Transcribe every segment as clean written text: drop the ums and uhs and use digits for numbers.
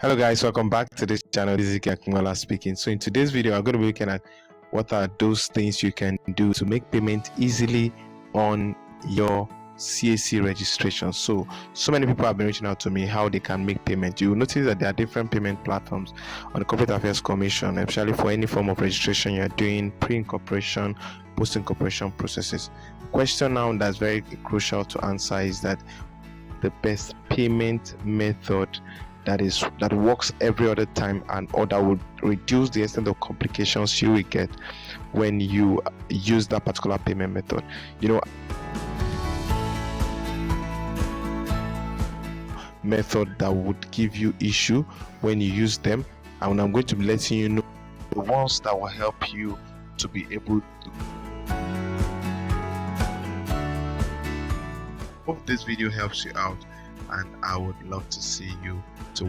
Hello guys, welcome back to this channel. This is Akinwala speaking. So in today's video, I'm going to be looking at what are those things you can do to make payment easily on your CAC registration. So many people have been reaching out to me how they can make payment. You will notice that there are different payment platforms on the Corporate Affairs Commission, especially for any form of registration you're doing, pre-incorporation, post-incorporation processes. The question now that's very crucial to answer is that the best payment method that works every other time or that would reduce the extent of complications you will get when you use that particular payment method. Method that would give you issue when you use them, and I'm going to be letting you know the ones that will help you to be able to. Hope this video helps you out, and I would love to see you to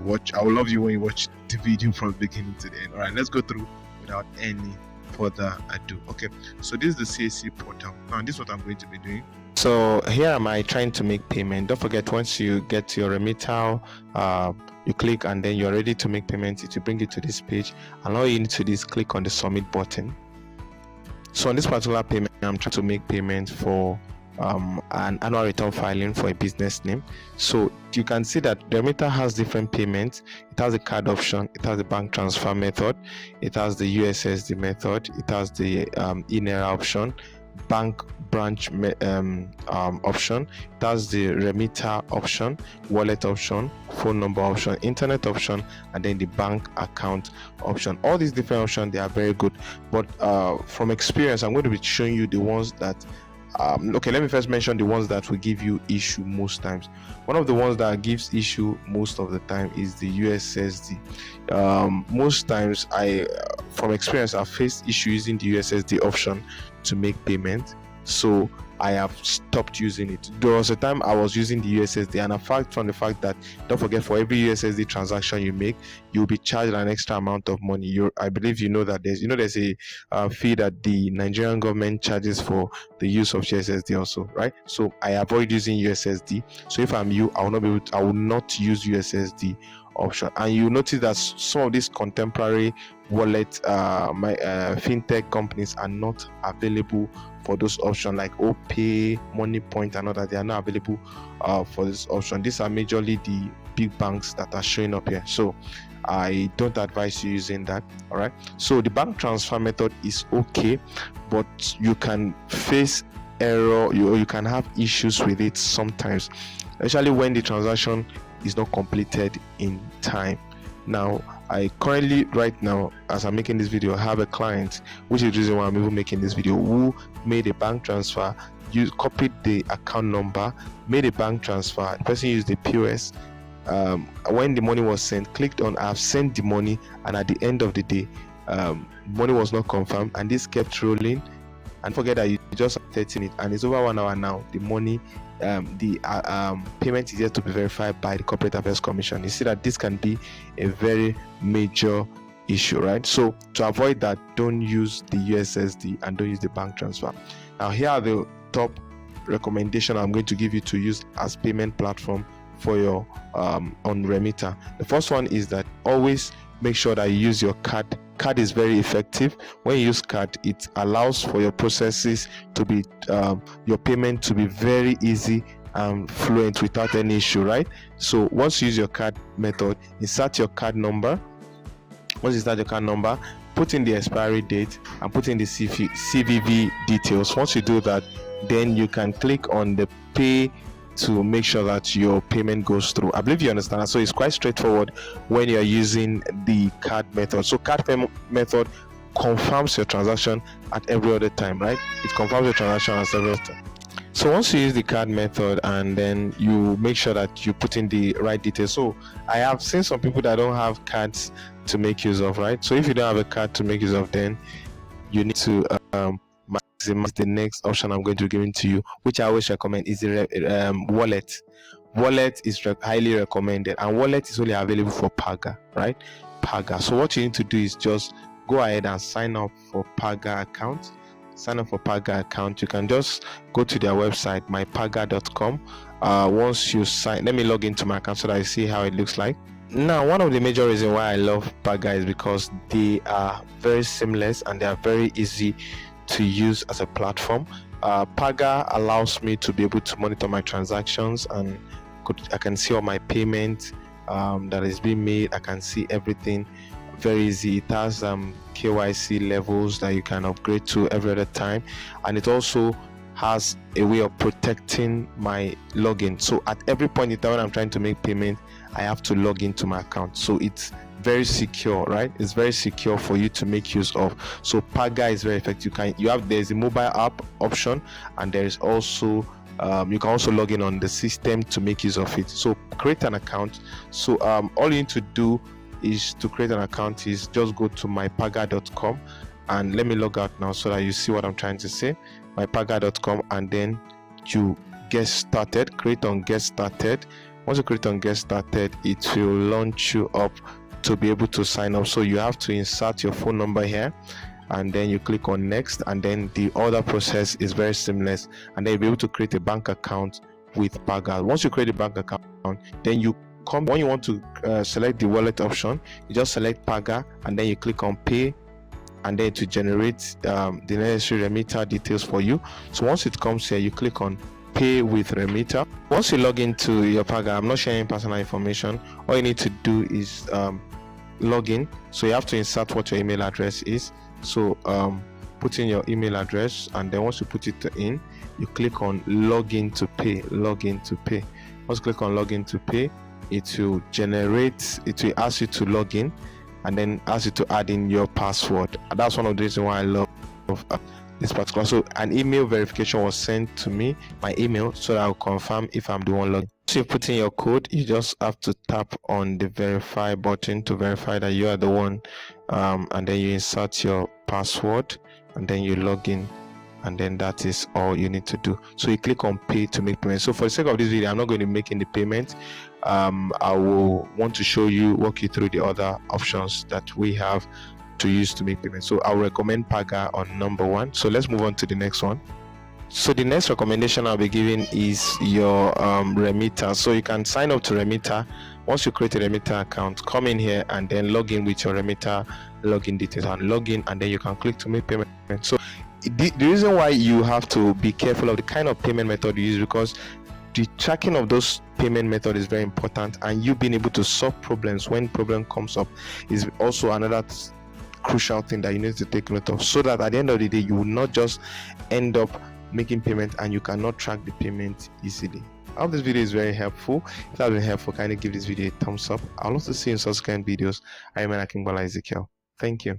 watch. I would love you when you watch the video from the beginning to the end. All right, let's go through without any further ado. Okay, so this is the CAC portal. Now this is what I'm going to be doing. So here am I trying to make payment. Don't forget, once you get to your Remita, you click and then you're ready to make payment. It will bring you to this page, and all you need to do is click on the submit button. So on this particular payment, I'm trying to make payment for an annual return filing for a business name. So you can see that the Remita has different payments. It has a card option, it has the bank transfer method, it has the USSD method, it has the in-era option, bank branch option, it has the Remita option, wallet option, phone number option, internet option, and then the bank account option. All these different options, they are very good, but from experience, I'm going to be showing you the ones that okay, let me first mention the ones that will give you issue most times. One of the ones that gives issue most of the time is the USSD. Most times, from experience, I've faced issue using the USSD option to make payment, so I have stopped using it. There was a time I was using the USSD, and from the fact that, don't forget, for every USSD transaction you make, you'll be charged an extra amount of money. I believe you know that there's a fee that the Nigerian government charges for the use of USSD also, right? So I avoid using USSD. So if I'm you, I will not use USSD option. And you notice that some of these contemporary wallet fintech companies are not available for those options, like OPay, MoneyPoint, and other. They are not available for this option. These are majorly the big banks that are showing up here, so I don't advise you using that. All right, so the bank transfer method is okay, but you can face error, you can have issues with it sometimes, especially when the transaction is not completed in time. Now, I currently, right now, as I'm making this video, have a client, which is the reason why I'm even making this video, who made a bank transfer, copied the account number, made a bank transfer. The person used the POS. When the money was sent, clicked on I've sent the money, and at the end of the day, money was not confirmed, and this kept rolling. And forget that you just started it, and it's over 1 hour now. The money, the payment is yet to be verified by the Corporate Affairs Commission. You see that this can be a very major issue, right? So to avoid that, don't use the USSD and don't use the bank transfer. Now, here are the top recommendation I'm going to give you to use as payment platform for your on Remita. The first one is that always make sure that you use your card. Card is very effective. When you use card, it allows for your processes to be your payment to be very easy and fluent without any issue, right? So once you use your card method, insert your card number. Once you start your card number, put in the expiry date and put in the CVV details. Once you do that, then you can click on the pay to make sure that your payment goes through. I believe you understand. So it's quite straightforward when you're using the card method. So card payment method confirms your transaction at every other time, right? It confirms your transaction at every other time. So once you use the card method, and then you make sure that you put in the right details. So I have seen some people that don't have cards to make use of, right? So if you don't have a card to make use of, then you need to maximize the next option I'm going to give to you, which I always recommend, is the wallet. Wallet is highly recommended, and wallet is only available for Paga, right? Paga. So what you need to do is just go ahead and sign up for Paga account. You can just go to their website, mypaga.com. Once you sign, let me log into my account so that I see how it looks like. Now, one of the major reasons why I love Paga is because they are very seamless and they are very easy to use as a platform. Paga allows me to be able to monitor my transactions, and I can see all my payments that is being made. I can see everything very easy. It has KYC levels that you can upgrade to every other time, and it also has a way of protecting my login. So at every point in time when I'm trying to make payment, I have to log into my account. So it's very secure, right? It's very secure for you to make use of. So Paga is very effective. There's a mobile app option, and there is also you can also log in on the system to make use of it. So create an account. So all you need to do is to create an account is just go to mypaga.com, and let me log out now so that you see what I'm trying to say. Mypaga.com, and then you get started. Create on get started. Once you create on get started, it will launch you up to be able to sign up. So you have to insert your phone number here, and then you click on next, and then the other process is very seamless, and then you'll be able to create a bank account with Paga. Once you create a bank account, then when you want to select the wallet option, you just select Paga, and then you click on pay, and then to generate the necessary Remita details for you. So once it comes here, you click on pay with Remita. Once you log into your Paga, I'm not sharing personal information. All you need to do is log in. So you have to insert what your email address is. So put in your email address, and then once you put it in, you click on login to pay. Login to pay. Once you click on login to pay, it will ask you to log in, and then ask you to add in your password. And that's one of the reasons why I love this particular. So an email verification was sent to me, my email, so that I'll confirm if I'm the one logged. So you put in your code, you just have to tap on the verify button to verify that you are the one, and then you insert your password, and then you log in, and then that is all you need to do. So you click on pay to make payment. So for the sake of this video, I'm not going to be making the payment. I will want to walk you through the other options that we have to use to make payment. So I'll recommend Paga on number one. So let's move on to the next one. So the next recommendation I'll be giving is your Remita. So you can sign up to Remita. Once you create a Remita account, come in here and then log in with your Remita login details, and log in, and then you can click to make payment. So the reason why you have to be careful of the kind of payment method you use, because the tracking of those payment method is very important, and you being able to solve problems when problem comes up is also another crucial thing that you need to take note of, so that at the end of the day you will not just end up making payment and you cannot track the payment easily. I hope this video is very helpful. If that has been helpful, kindly give this video a thumbs up. I'll also see you in subsequent videos. I am Akingbala Ezekiel. Thank you.